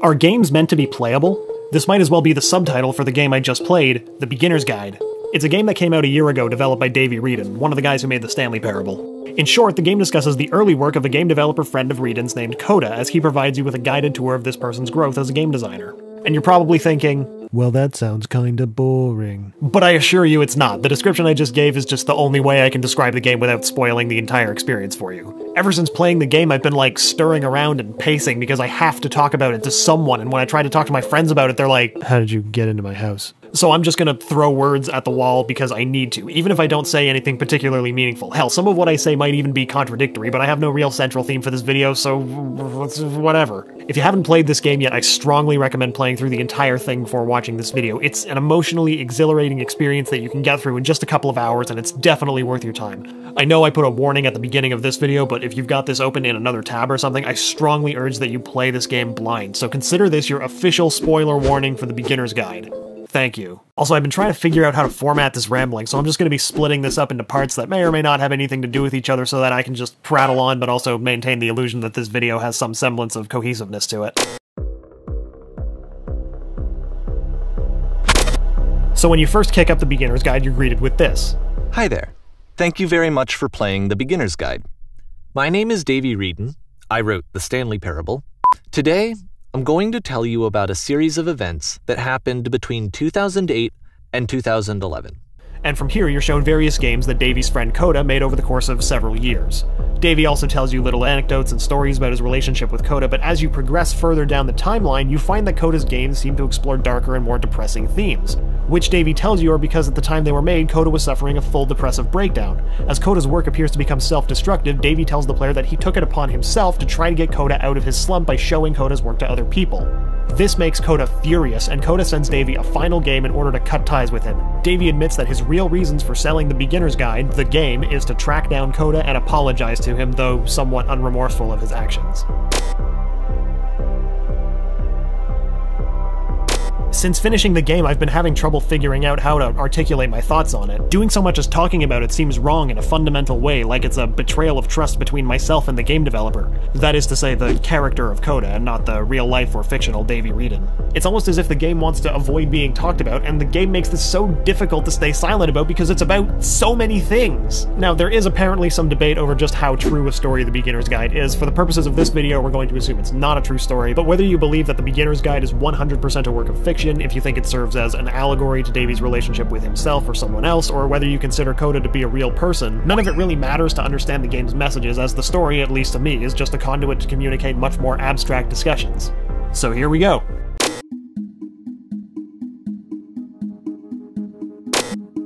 Are games meant to be playable? This might as well be the subtitle for the game I just played, The Beginner's Guide. It's a game that came out a year ago developed by Davey Wreden, one of the guys who made the Stanley Parable. In short, the game discusses the early work of a game developer friend of Wreden's named Coda, as he provides you with a guided tour of this person's growth as a game designer. And you're probably thinking, well, that sounds kinda boring. But I assure you it's not. The description I just gave is just the only way I can describe the game without spoiling the entire experience for you. Ever since playing the game, I've been like stirring around and pacing because I have to talk about it to someone, and when I try to talk to my friends about it, they're like, how did you get into my house? So I'm just gonna throw words at the wall because I need to, even if I don't say anything particularly meaningful. Hell, some of what I say might even be contradictory, but I have no real central theme for this video, so whatever. If you haven't played this game yet, I strongly recommend playing through the entire thing before watching this video. It's an emotionally exhilarating experience that you can get through in just a couple of hours, and it's definitely worth your time. I know I put a warning at the beginning of this video, but if you've got this open in another tab or something, I strongly urge that you play this game blind, so consider this your official spoiler warning for the Beginner's Guide. Thank you. Also, I've been trying to figure out how to format this rambling, so I'm just going to be splitting this up into parts that may or may not have anything to do with each other so that I can just prattle on, but also maintain the illusion that this video has some semblance of cohesiveness to it. So when you first kick up the Beginner's Guide, you're greeted with this. Hi there. Thank you very much for playing the Beginner's Guide. My name is Davey Wreden. I wrote the Stanley Parable. Today, I'm going to tell you about a series of events that happened between 2008 and 2011. And from here, you're shown various games that Davey's friend Coda made over the course of several years. Davey also tells you little anecdotes and stories about his relationship with Coda, but as you progress further down the timeline, you find that Coda's games seem to explore darker and more depressing themes, which Davey tells you are because at the time they were made, Coda was suffering a full depressive breakdown. As Coda's work appears to become self-destructive, Davey tells the player that he took it upon himself to try to get Coda out of his slump by showing Coda's work to other people. This makes Coda furious, and Coda sends Davey a final game in order to cut ties with him. Davey admits that his real reasons for selling the Beginner's Guide, the game, is to track down Coda and apologize to him, though somewhat unremorseful of his actions. Since finishing the game, I've been having trouble figuring out how to articulate my thoughts on it. Doing so much as talking about it seems wrong in a fundamental way, like it's a betrayal of trust between myself and the game developer. That is to say, the character of Coda, and not the real-life or fictional Davey Wreden. It's almost as if the game wants to avoid being talked about, and the game makes this so difficult to stay silent about because it's about so many things. Now, there is apparently some debate over just how true a story The Beginner's Guide is. For the purposes of this video, we're going to assume it's not a true story, but whether you believe that The Beginner's Guide is 100% a work of fiction, if you think it serves as an allegory to Davey's relationship with himself or someone else, or whether you consider Coda to be a real person, none of it really matters to understand the game's messages, as the story, at least to me, is just a conduit to communicate much more abstract discussions. So here we go.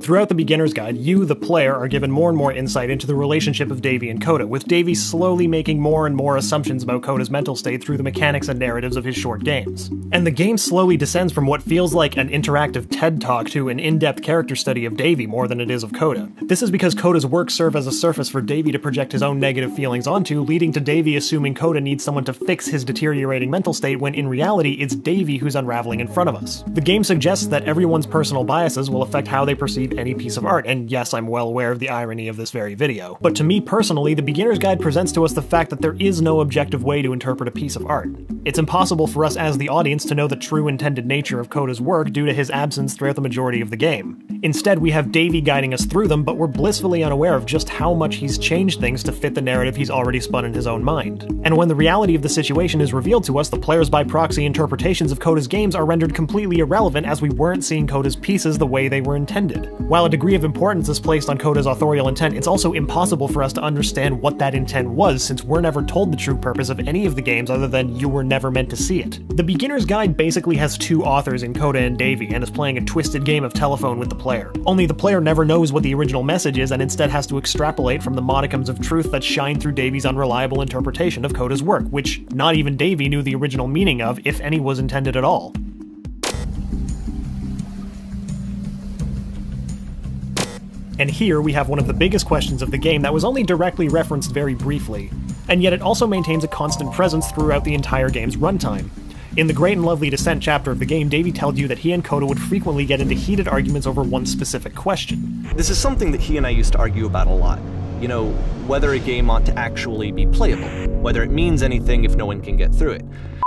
Throughout the Beginner's Guide, you, the player, are given more and more insight into the relationship of Davey and Coda, with Davey slowly making more and more assumptions about Coda's mental state through the mechanics and narratives of his short games. And the game slowly descends from what feels like an interactive TED Talk to an in-depth character study of Davey more than it is of Coda. This is because Coda's works serve as a surface for Davey to project his own negative feelings onto, leading to Davey assuming Coda needs someone to fix his deteriorating mental state when in reality it's Davey who's unraveling in front of us. The game suggests that everyone's personal biases will affect how they perceive any piece of art, and yes, I'm well aware of the irony of this very video. But to me personally, the Beginner's Guide presents to us the fact that there is no objective way to interpret a piece of art. It's impossible for us as the audience to know the true intended nature of Coda's work due to his absence throughout the majority of the game. Instead, we have Davey guiding us through them, but we're blissfully unaware of just how much he's changed things to fit the narrative he's already spun in his own mind. And when the reality of the situation is revealed to us, the player's by proxy interpretations of Coda's games are rendered completely irrelevant, as we weren't seeing Coda's pieces the way they were intended. While a degree of importance is placed on Coda's authorial intent, it's also impossible for us to understand what that intent was, since we're never told the true purpose of any of the games other than you were never meant to see it. The Beginner's Guide basically has two authors in Coda and Davey, and is playing a twisted game of telephone with the player. Only the player never knows what the original message is, and instead has to extrapolate from the modicums of truth that shine through Davey's unreliable interpretation of Coda's work, which not even Davey knew the original meaning of, if any was intended at all. And here we have one of the biggest questions of the game that was only directly referenced very briefly, and yet it also maintains a constant presence throughout the entire game's runtime. In the Great and Lovely Descent chapter of the game, Davey tells you that he and Coda would frequently get into heated arguments over one specific question. This is something that he and I used to argue about a lot. You know, whether a game ought to actually be playable, whether it means anything if no one can get through it.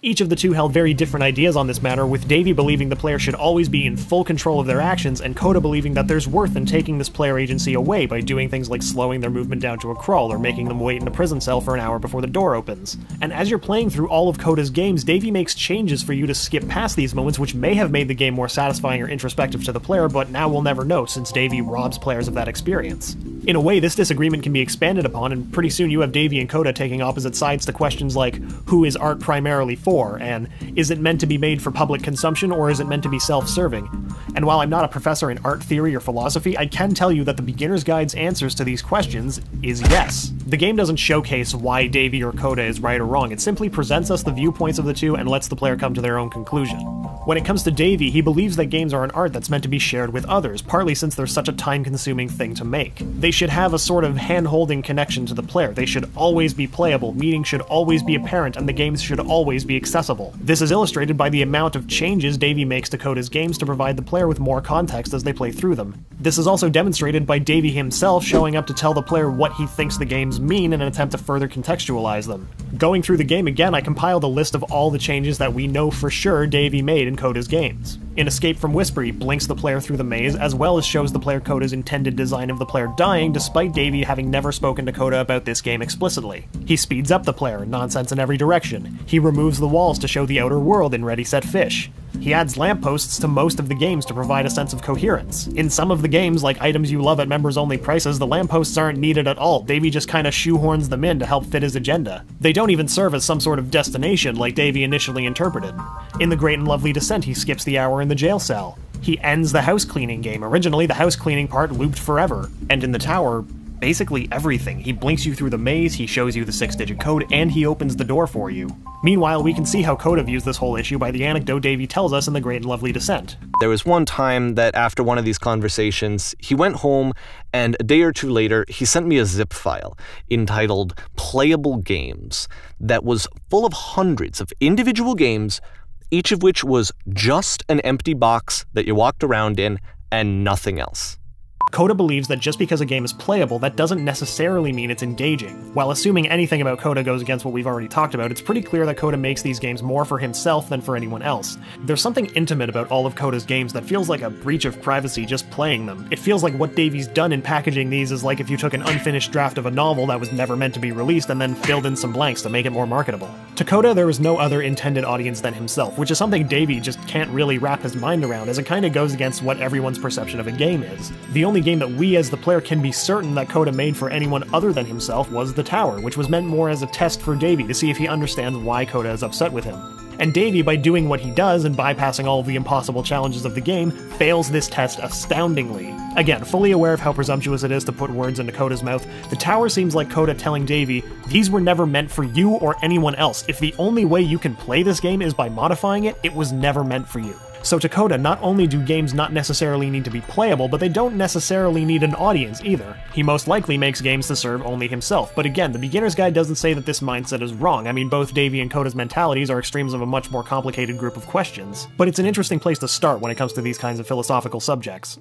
Each of the two held very different ideas on this matter, with Davey believing the player should always be in full control of their actions, and Coda believing that there's worth in taking this player agency away by doing things like slowing their movement down to a crawl or making them wait in a prison cell for an hour before the door opens. And as you're playing through all of Coda's games, Davey makes changes for you to skip past these moments, which may have made the game more satisfying or introspective to the player, but now we'll never know since Davey robs players of that experience. In a way, this disagreement can be expanded upon, and pretty soon you have Davey and Coda taking opposite sides to questions like, who is art primarily for, and is it meant to be made for public consumption or is it meant to be self-serving? And while I'm not a professor in art theory or philosophy, I can tell you that the beginner's guide's answers to these questions is yes. The game doesn't showcase why Davey or Coda is right or wrong, it simply presents us the viewpoints of the two and lets the player come to their own conclusion. When it comes to Davey, he believes that games are an art that's meant to be shared with others, partly since they're such a time-consuming thing to make. They should have a sort of hand-holding connection to the player, they should always be playable, meaning should always be apparent, and the games should always be accessible. This is illustrated by the amount of changes Davey makes to Coda's games to provide the player with more context as they play through them. This is also demonstrated by Davey himself showing up to tell the player what he thinks the games mean in an attempt to further contextualize them. Going through the game again, I compiled a list of all the changes that we know for sure Davey made in Coda's games. In Escape from Whisper, he blinks the player through the maze, as well as shows the player Coda's intended design of the player dying, despite Davey having never spoken to Coda about this game explicitly. He speeds up the player, nonsense in every direction. He removes the walls to show the outer world in Ready Set Fish. He adds lampposts to most of the games to provide a sense of coherence. In some of the games, like items you love at members-only prices, the lampposts aren't needed at all. Davey just kinda shoehorns them in to help fit his agenda. They don't even serve as some sort of destination like Davey initially interpreted. In The Great and Lovely Descent, he skips the hour in the jail cell. He ends the house cleaning game. Originally, the house cleaning part looped forever. And in The Tower, basically everything. He blinks you through the maze, he shows you the 6-digit code, and he opens the door for you. Meanwhile, we can see how Coda views this whole issue by the anecdote Davey tells us in The Great and Lovely Descent. There was one time that after one of these conversations, he went home, and a day or two later, he sent me a zip file entitled Playable Games that was full of hundreds of individual games, each of which was just an empty box that you walked around in and nothing else. Coda believes that just because a game is playable, that doesn't necessarily mean it's engaging. While assuming anything about Coda goes against what we've already talked about, it's pretty clear that Coda makes these games more for himself than for anyone else. There's something intimate about all of Coda's games that feels like a breach of privacy just playing them. It feels like what Davey's done in packaging these is like if you took an unfinished draft of a novel that was never meant to be released and then filled in some blanks to make it more marketable. To Coda, there was no other intended audience than himself, which is something Davey just can't really wrap his mind around, as it kinda goes against what everyone's perception of a game is. The only game that we as the player can be certain that Coda made for anyone other than himself was The Tower, which was meant more as a test for Davey to see if he understands why Coda is upset with him. And Davey, by doing what he does and bypassing all of the impossible challenges of the game, fails this test astoundingly. Again, fully aware of how presumptuous it is to put words into Coda's mouth, The Tower seems like Coda telling Davey, these were never meant for you or anyone else. If the only way you can play this game is by modifying it, it was never meant for you. So to Coda, not only do games not necessarily need to be playable, but they don't necessarily need an audience either. He most likely makes games to serve only himself, but again, the beginner's guide doesn't say that this mindset is wrong. I mean, both Davey and Coda's mentalities are extremes of a much more complicated group of questions. But it's an interesting place to start when it comes to these kinds of philosophical subjects.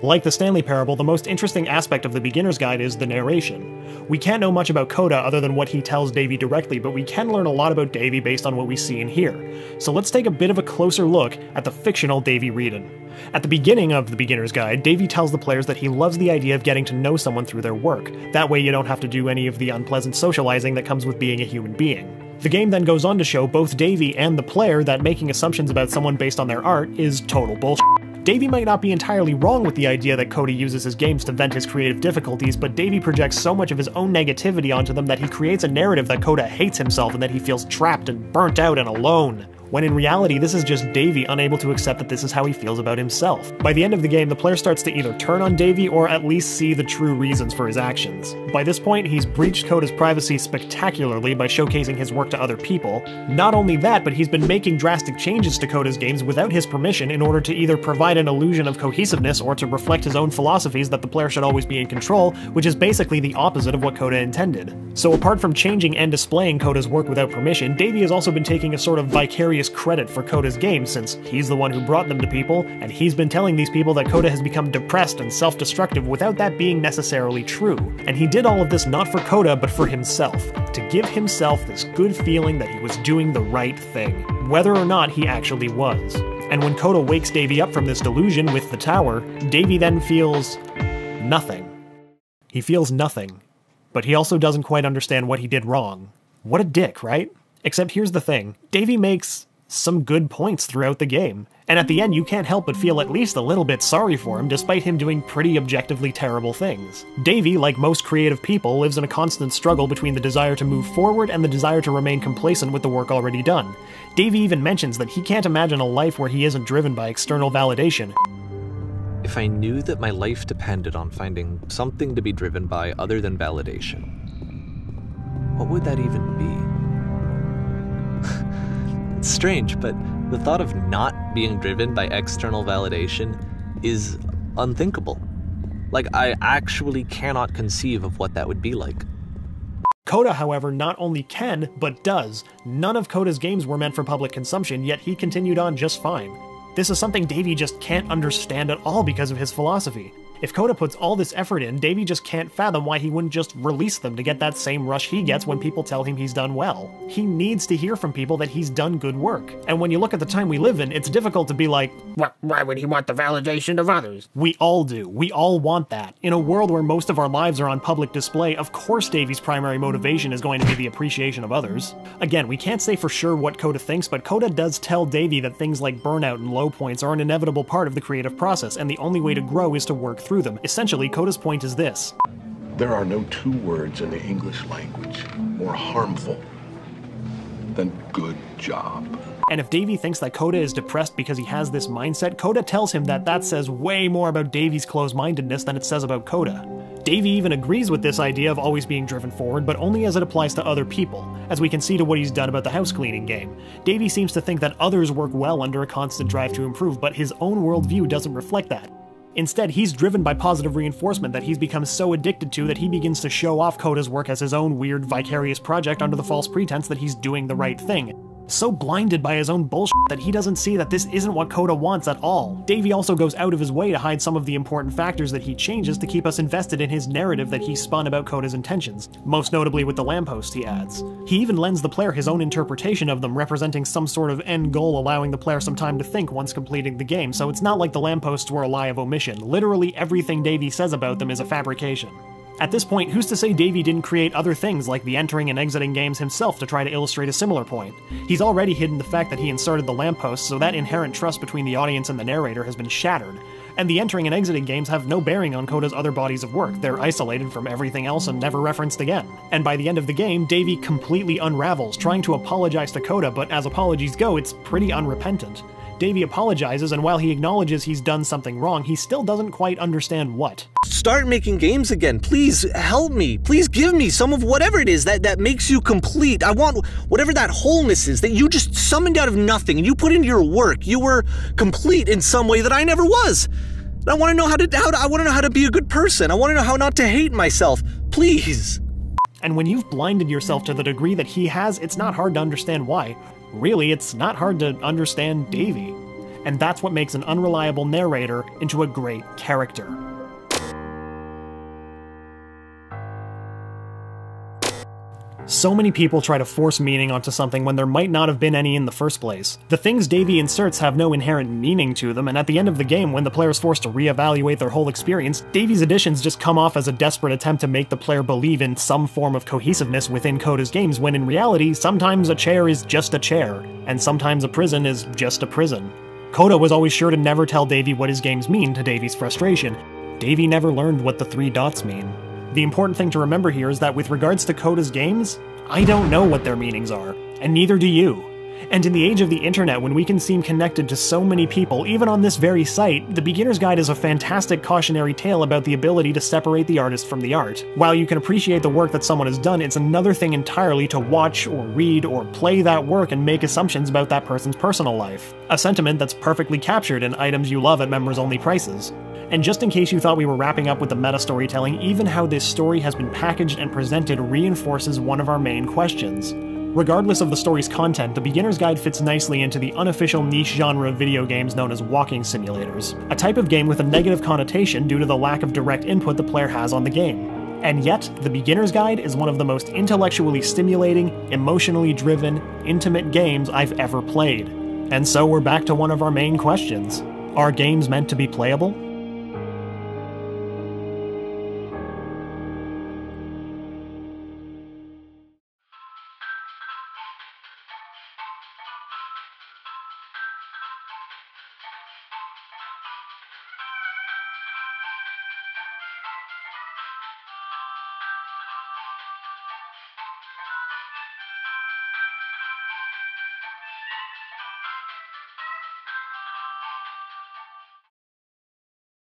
Like the Stanley Parable, the most interesting aspect of the beginner's guide is the narration. We can't know much about Coda other than what he tells Davey directly, but we can learn a lot about Davey based on what we see and hear. So let's take a bit of a closer look at the fictional Davey Reedon. At the beginning of the beginner's guide, Davey tells the players that he loves the idea of getting to know someone through their work. That way you don't have to do any of the unpleasant socializing that comes with being a human being. The game then goes on to show both Davey and the player that making assumptions about someone based on their art is total bullshit. Davey might not be entirely wrong with the idea that Coda uses his games to vent his creative difficulties, but Davey projects so much of his own negativity onto them that he creates a narrative that Coda hates himself and that he feels trapped and burnt out and alone. When in reality, this is just Davey unable to accept that this is how he feels about himself. By the end of the game, the player starts to either turn on Davey or at least see the true reasons for his actions. By this point, he's breached Coda's privacy spectacularly by showcasing his work to other people. Not only that, but he's been making drastic changes to Coda's games without his permission in order to either provide an illusion of cohesiveness or to reflect his own philosophies that the player should always be in control, which is basically the opposite of what Coda intended. So apart from changing and displaying Coda's work without permission, Davey has also been taking a sort of vicarious vicarious credit for Coda's games, since he's the one who brought them to people, and he's been telling these people that Coda has become depressed and self-destructive without that being necessarily true. And he did all of this not for Coda, but for himself, to give himself this good feeling that he was doing the right thing, whether or not he actually was. And when Coda wakes Davy up from this delusion with the tower, Davy then feels nothing. He feels nothing, but he also doesn't quite understand what he did wrong. What a dick, right? Except here's the thing, Davy makes some good points throughout the game, and at the end you can't help but feel at least a little bit sorry for him despite him doing pretty objectively terrible things. Davy, like most creative people, lives in a constant struggle between the desire to move forward and the desire to remain complacent with the work already done. Davy even mentions that he can't imagine a life where he isn't driven by external validation. If I knew that my life depended on finding something to be driven by other than validation, what would that even be? It's strange, but the thought of not being driven by external validation is unthinkable. Like, I actually cannot conceive of what that would be like. Coda, however, not only can, but does. None of Coda's games were meant for public consumption, yet he continued on just fine. This is something Davy just can't understand at all because of his philosophy. If Coda puts all this effort in, Davy just can't fathom why he wouldn't just release them to get that same rush he gets when people tell him he's done well. He needs to hear from people that he's done good work. And when you look at the time we live in, it's difficult to be like, Why would he want the validation of others? We all do. We all want that. In a world where most of our lives are on public display, of course Davy's primary motivation is going to be the appreciation of others. Again, we can't say for sure what Coda thinks, but Coda does tell Davy that things like burnout and low points are an inevitable part of the creative process, and the only way to grow is to work through them. Essentially, Coda's point is this. There are no two words in the English language more harmful than good job. And if Davy thinks that Coda is depressed because he has this mindset, Coda tells him that that says way more about Davy's closed-mindedness than it says about Coda. Davy even agrees with this idea of always being driven forward, but only as it applies to other people, as we can see to what he's done about the house cleaning game. Davy seems to think that others work well under a constant drive to improve, but his own worldview doesn't reflect that. Instead, he's driven by positive reinforcement that he's become so addicted to that he begins to show off Coda's work as his own weird, vicarious project under the false pretense that he's doing the right thing. So blinded by his own bullshit that he doesn't see that this isn't what Coda wants at all. Davy also goes out of his way to hide some of the important factors that he changes to keep us invested in his narrative that he spun about Coda's intentions, most notably with the lamppost he adds. He even lends the player his own interpretation of them, representing some sort of end goal, allowing the player some time to think once completing the game, so it's not like the lampposts were a lie of omission. Literally everything Davy says about them is a fabrication. At this point, who's to say Davy didn't create other things like the entering and exiting games himself to try to illustrate a similar point? He's already hidden the fact that he inserted the lamppost, so that inherent trust between the audience and the narrator has been shattered. And the entering and exiting games have no bearing on Coda's other bodies of work. They're isolated from everything else and never referenced again. And by the end of the game, Davy completely unravels, trying to apologize to Coda, but as apologies go, it's pretty unrepentant. Davy apologizes, and while he acknowledges he's done something wrong, he still doesn't quite understand what. Start making games again. Please help me. Please give me some of whatever it is that makes you complete. I want whatever that wholeness is that you just summoned out of nothing and you put into your work. You were complete in some way that I never was. And I want to know how to be a good person. I want to know how not to hate myself. Please. And when you've blinded yourself to the degree that he has, it's not hard to understand why. Really, it's not hard to understand Davy. And that's what makes an unreliable narrator into a great character. So many people try to force meaning onto something when there might not have been any in the first place. The things Davy inserts have no inherent meaning to them, and at the end of the game, when the player is forced to reevaluate their whole experience, Davy's additions just come off as a desperate attempt to make the player believe in some form of cohesiveness within Coda's games, when in reality, sometimes a chair is just a chair, and sometimes a prison is just a prison. Coda was always sure to never tell Davy what his games mean, to Davy's frustration. Davy never learned what the 3 dots mean. The important thing to remember here is that with regards to Coda's games, I don't know what their meanings are, and neither do you. And in the age of the internet, when we can seem connected to so many people, even on this very site, The Beginner's Guide is a fantastic cautionary tale about the ability to separate the artist from the art. While you can appreciate the work that someone has done, it's another thing entirely to watch or read or play that work and make assumptions about that person's personal life. A sentiment that's perfectly captured in items you love at members-only prices. And just in case you thought we were wrapping up with the meta-storytelling, even how this story has been packaged and presented reinforces one of our main questions. Regardless of the story's content, the beginner's guide fits nicely into the unofficial niche genre of video games known as walking simulators, a type of game with a negative connotation due to the lack of direct input the player has on the game. And yet, the beginner's guide is one of the most intellectually stimulating, emotionally driven, intimate games I've ever played. And so we're back to one of our main questions. Are games meant to be playable?